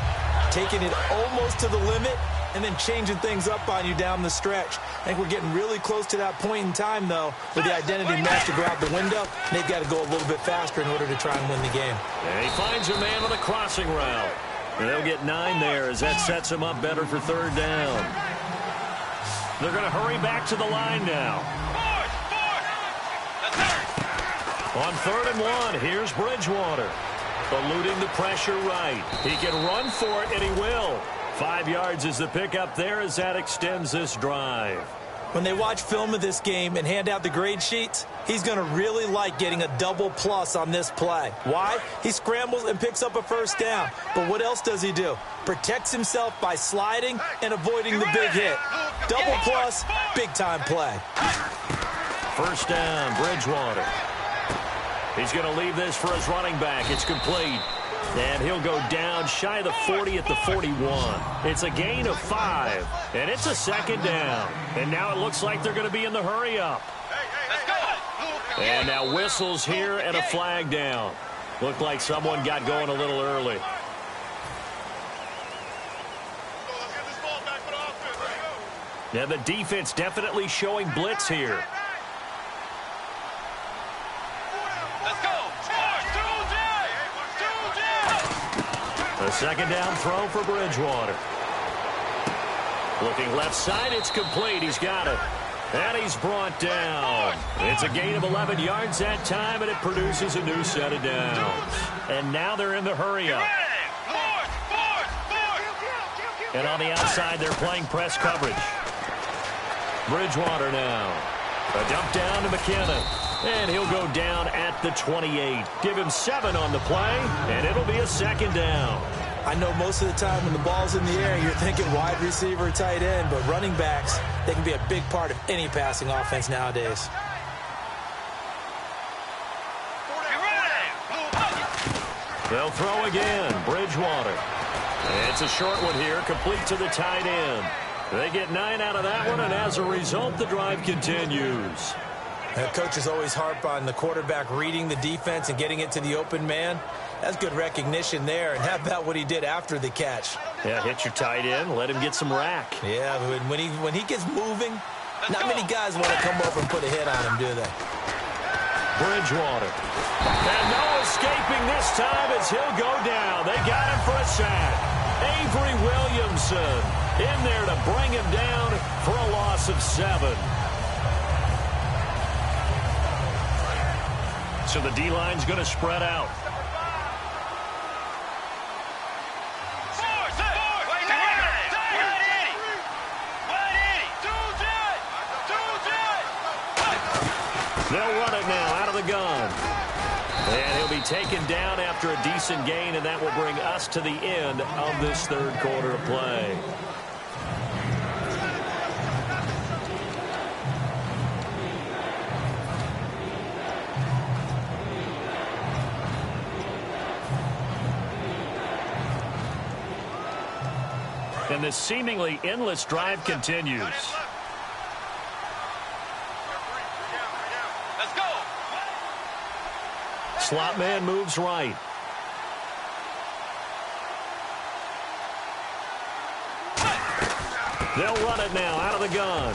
taking it almost to the limit and then changing things up on you down the stretch. I think we're getting really close to that point in time, though, where the identity match to go out the window. And they've got to go a little bit faster in order to try and win the game. And he finds a man on a crossing route. And they'll get 9 there as that sets him up better for third down. They're going to hurry back to the line now. On 3rd and 1, here's Bridgewater. Eluding the pressure right. He can run for it, and he will. 5 yards is the pickup there as that extends this drive. When they watch film of this game and hand out the grade sheets, he's going to really like getting a double plus on this play. Why? He scrambles and picks up a first down. But what else does he do? Protects himself by sliding and avoiding the big hit. Double plus, big-time play. First down, Bridgewater. He's going to leave this for his running back. It's complete. And he'll go down shy of the 40 at the 41. It's a gain of 5. And it's a second down. And now it looks like they're going to be in the hurry up. And now whistles here and a flag down. Looked like someone got going a little early. Now the defense definitely showing blitz here. A second down throw for Bridgewater. Looking left side, it's complete. He's got it. And he's brought down. It's a gain of 11 yards that time, and it produces a new set of downs. And now they're in the hurry-up. And on the outside, they're playing press coverage. Bridgewater now. A dump down to McKinnon. And he'll go down at the 28. Give him 7 on the play, and it'll be a second down. I know most of the time when the ball's in the air, you're thinking wide receiver, tight end, but running backs, they can be a big part of any passing offense nowadays. They'll throw again. Bridgewater. It's a short one here, complete to the tight end. They get 9 out of that one, and as a result, the drive continues. Coaches always harp on the quarterback reading the defense and getting it to the open man. That's good recognition there. And how about what he did after the catch? Yeah, hit your tight end, let him get some rack. Yeah, when he gets moving, Not many guys want to come over and put a hit on him, do they? Bridgewater. And no escaping this time as he'll go down. They got him for a sack. Avery Williamson in there to bring him down for a loss of 7. So the D-line's going to spread out. They'll run it now out of the gun. And he'll be taken down after a decent gain, and that will bring us to the end of this third quarter of play. And this seemingly endless drive continues. Let's go. Slot man moves right. They'll run it now out of the gun.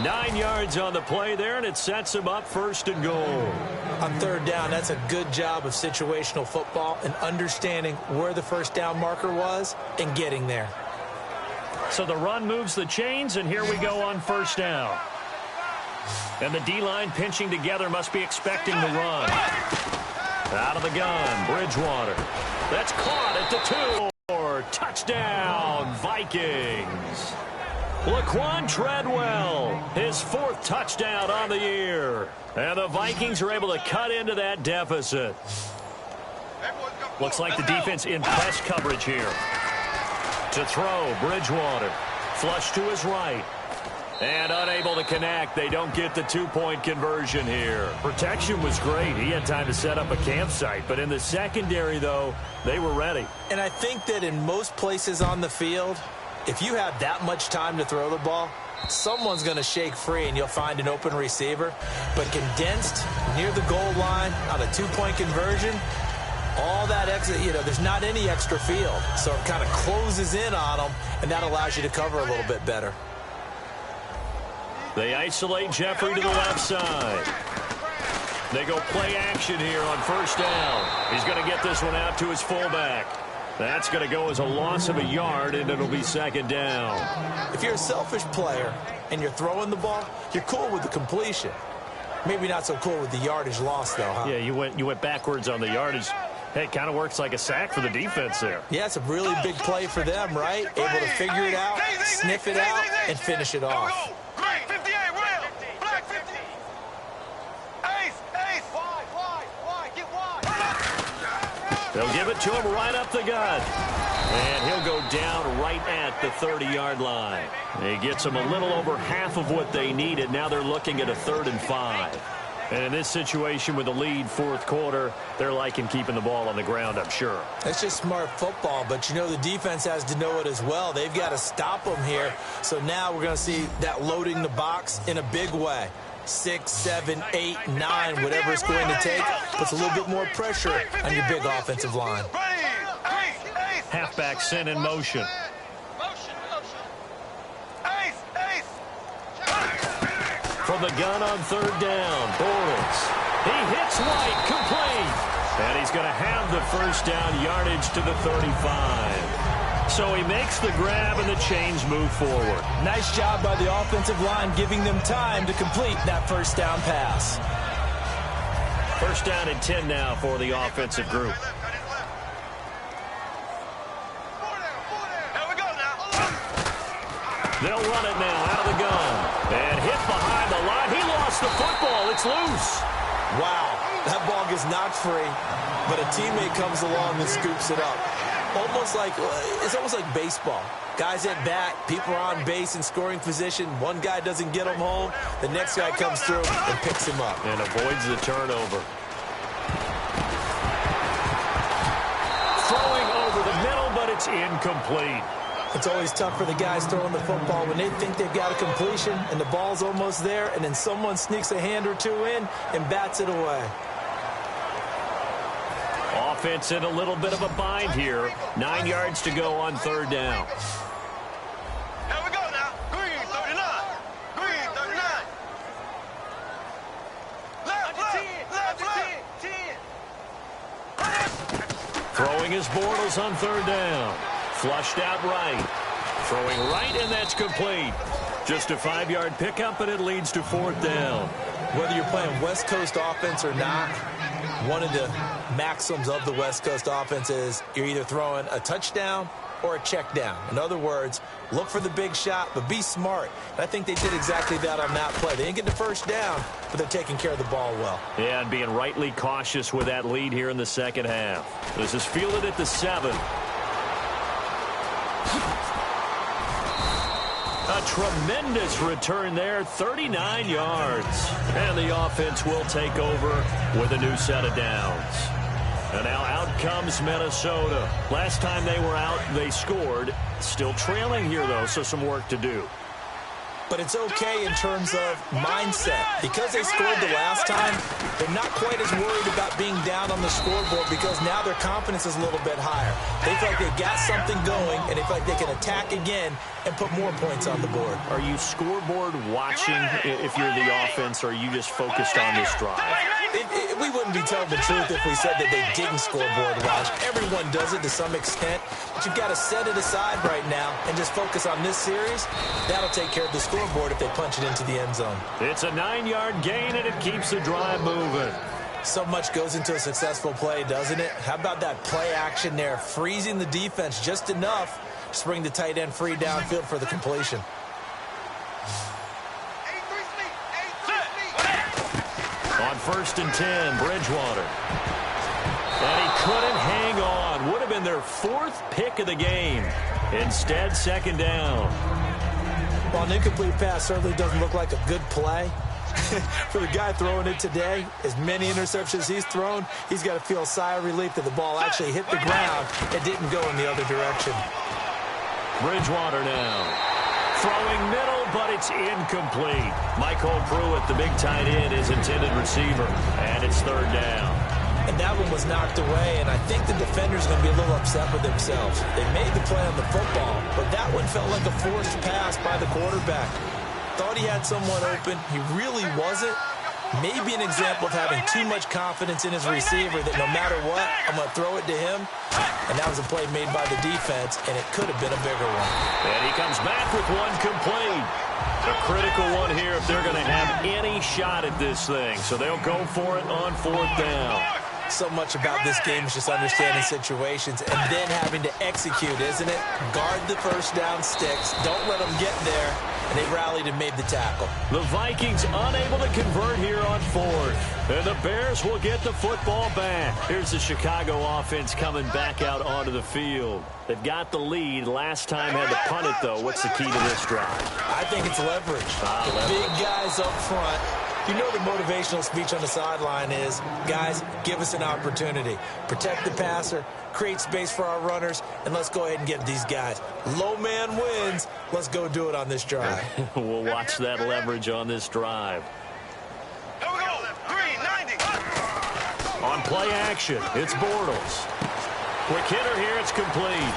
9 yards on the play there, and it sets him up 1st and goal. On 3rd down, that's a good job of situational football and understanding where the first down marker was and getting there. So the run moves the chains, and here we go on 1st down. And the D-line pinching together must be expecting the run. Out of the gun, Bridgewater. That's caught at the 2. Touchdown, Vikings. Laquan Treadwell, his 4th touchdown on the year. And the Vikings are able to cut into that deficit. Looks like the defense in press coverage here. To throw, Bridgewater. Flush to his right. And unable to connect. They don't get the 2-point conversion here. Protection was great. He had time to set up a campsite. But in the secondary, though, they were ready. And I think that in most places on the field, if you have that much time to throw the ball, someone's going to shake free and you'll find an open receiver. But condensed near the goal line on a 2-point conversion, all that exit, there's not any extra field. So it kind of closes in on them, and that allows you to cover a little bit better. They isolate Jeffrey to the left side. They go play action here on 1st down. He's going to get this one out to his fullback. That's going to go as a loss of a yard, and it'll be 2nd down. If you're a selfish player and you're throwing the ball, you're cool with the completion. Maybe not so cool with the yardage loss, though, huh? Yeah, you went backwards on the yardage. Hey, it kind of works like a sack for the defense there. Yeah, it's a really big play for them, right? Able to figure it out, sniff it out, and finish it off. They'll give it to him right up the gut. And he'll go down right at the 30-yard line. He gets them a little over half of what they needed. Now they're looking at a 3rd and 5. And in this situation with the lead 4th quarter, they're liking keeping the ball on the ground, I'm sure. That's just smart football, but the defense has to know it as well. They've got to stop them here. So now we're going to see that loading the box in a big way. 6, 7, 8, 9, whatever it's going to take, puts a little bit more pressure on your big offensive line. Halfback sent in motion. From the gun on 3rd down, Bortles. He hits White, complete. And he's going to have the 1st down yardage to the 35. So he makes the grab and the chains move forward. Nice job by the offensive line giving them time to complete that 1st down pass. 1st down and 10 now for the offensive group. They'll run it now out of the gun. And hit behind the line. He lost the football. It's loose. Wow, that ball gets knocked free, but a teammate comes along and scoops it up. It's almost like baseball. Guys at bat, people are on base in scoring position. One guy doesn't get him home. The next guy comes through and picks him up. And avoids the turnover. Throwing over the middle, but it's incomplete. It's always tough for the guys throwing the football when they think they've got a completion and the ball's almost there, and then someone sneaks a hand or two in and bats it away. Offense in a little bit of a bind here. 9 yards to go on 3rd down. Here we go now. Throwing his Bortles on third down. Flushed out right. Throwing right, and that's complete. Just a 5-yard pickup, and it leads to fourth down. Whether you're playing West Coast offense or not, one of the maxims of the West Coast offense is you're either throwing a touchdown or a check down. In other words, look for the big shot, but be smart. And I think they did exactly that on that play. They didn't get the first down, but they're taking care of the ball well. Yeah, and being rightly cautious with that lead here in the second half. This is fielded at the 7. A tremendous return there, 39 yards. And the offense will take over with a new set of downs. And now out comes Minnesota. Last time they were out, they scored. Still trailing here, though, so some work to do. But it's okay in terms of mindset. Because they scored the last time, they're not quite as worried about being down on the scoreboard because now their confidence is a little bit higher. They feel like they've got something going, and they feel like they can attack again and put more points on the board. Are you scoreboard watching if you're the offense, or are you just focused on this drive? We wouldn't be telling the truth if we said that they didn't scoreboard watch. Everyone does it to some extent, but you've got to set it aside right now and just focus on this series. That'll take care of the scoreboard if they punch it into the end zone. It's a 9-yard gain, and it keeps the drive moving. So much goes into a successful play, doesn't it? How about that play action there, freezing the defense just enough to bring the tight end free downfield for the completion. On 1st and 10, Bridgewater. And he couldn't hang on. Would have been their 4th pick of the game. Instead, 2nd down. Well, an incomplete pass certainly doesn't look like a good play. For the guy throwing it today, as many interceptions he's thrown, he's got to feel a sigh of relief that the ball actually hit the ground and didn't go in the other direction. Bridgewater now. Throwing middle, but it's incomplete. Michael Pruitt, the big tight end, is intended receiver. And it's 3rd down. And that one was knocked away, and I think the defender's going to be a little upset with themselves. They made the play on the football, but that one felt like a forced pass by the quarterback. Thought he had someone open. He really wasn't. Maybe an example of having too much confidence in his receiver that no matter what, I'm going to throw it to him. And that was a play made by the defense, and it could have been a bigger one. And he comes back with one complete. A critical one here if they're going to have any shot at this thing. So they'll go for it on 4th down. So much about this game is just understanding situations and then having to execute, isn't it? Guard the first down sticks. Don't let them get there. And they rallied and made the tackle. The Vikings unable to convert here on 4th. And the Bears will get the football back. Here's the Chicago offense coming back out onto the field. They've got the lead. Last time had to punt it, though. What's the key to this drive? I think it's leverage. The big guys up front. You know the motivational speech on the sideline is, guys, give us an opportunity. Protect the passer, create space for our runners, and let's go ahead and get these guys. Low man wins. Let's go do it on this drive. We'll watch that leverage on this drive. Here we go. 390. On play action, it's Bortles. Quick hitter here, it's complete.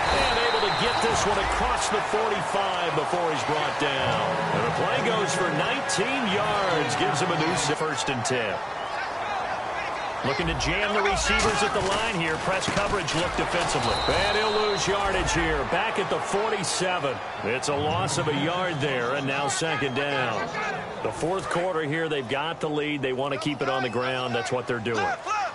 And able to get this one across the 45 before he's brought down. And the play goes for 19 yards. Gives him a new 1st and 10. Looking to jam the receivers at the line here. Press coverage look defensively. And he'll lose yardage here. Back at the 47. It's a loss of a yard there, and now 2nd down. The 4th quarter here, they've got the lead. They want to keep it on the ground. That's what they're doing.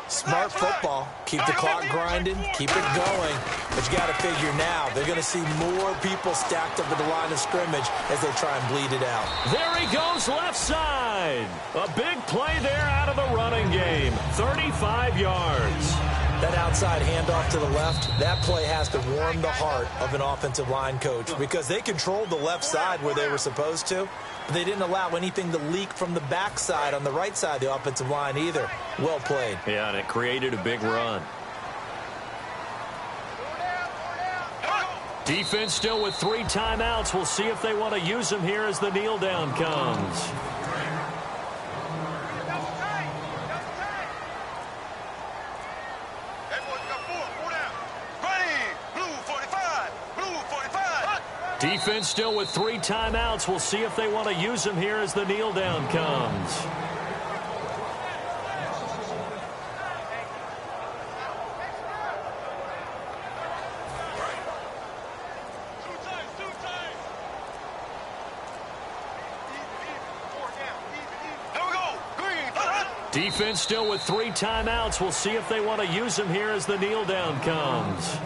Smart football. Keep the clock grinding. Keep it going. But you got to figure now, they're going to see more people stacked up at the line of scrimmage as they try and bleed it out. There he goes, left side. A big play there out of the running game. 35 yards. That outside handoff to the left, that play has to warm the heart of an offensive line coach because they controlled the left side where they were supposed to, but they didn't allow anything to leak from the backside on the right side of the offensive line either. Well played. Yeah, and it created a big run. Defense still with 3 timeouts. We'll see if they want to use them here as the kneel down comes. Defense still with 3 timeouts. We'll see if they want to use them here as the kneel down comes. Defense still with 3 timeouts. We'll see if they want to use them here as the kneel down comes.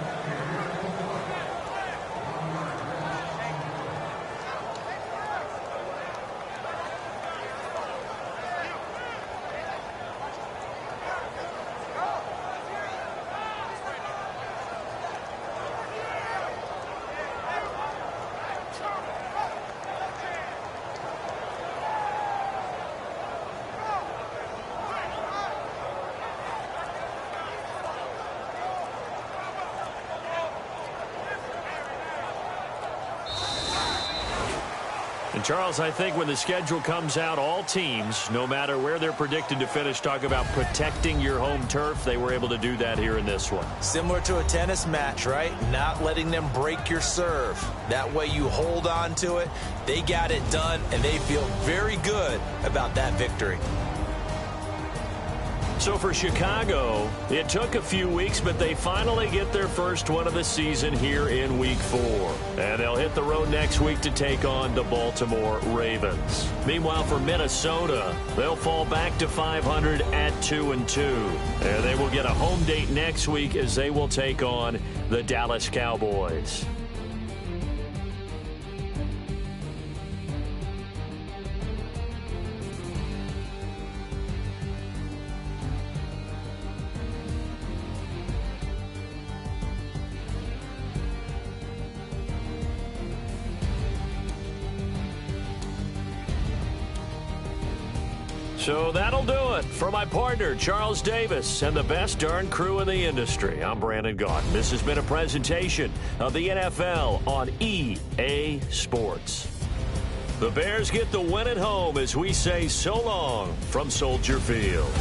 And Charles, I think when the schedule comes out, all teams, no matter where they're predicted to finish, talk about protecting your home turf. They were able to do that here in this one. Similar to a tennis match, right? Not letting them break your serve. That way you hold on to it. They got it done, and they feel very good about that victory. So for Chicago, it took a few weeks, but they finally get their first one of the season here in Week 4. And they'll hit the road next week to take on the Baltimore Ravens. Meanwhile, for Minnesota, they'll fall back to 500 at 2-2. And they will get a home date next week as they will take on the Dallas Cowboys. So that'll do it. For my partner, Charles Davis, and the best darn crew in the industry, I'm Brandon Gaudin. This has been a presentation of the NFL on EA Sports. The Bears get the win at home as we say so long from Soldier Field.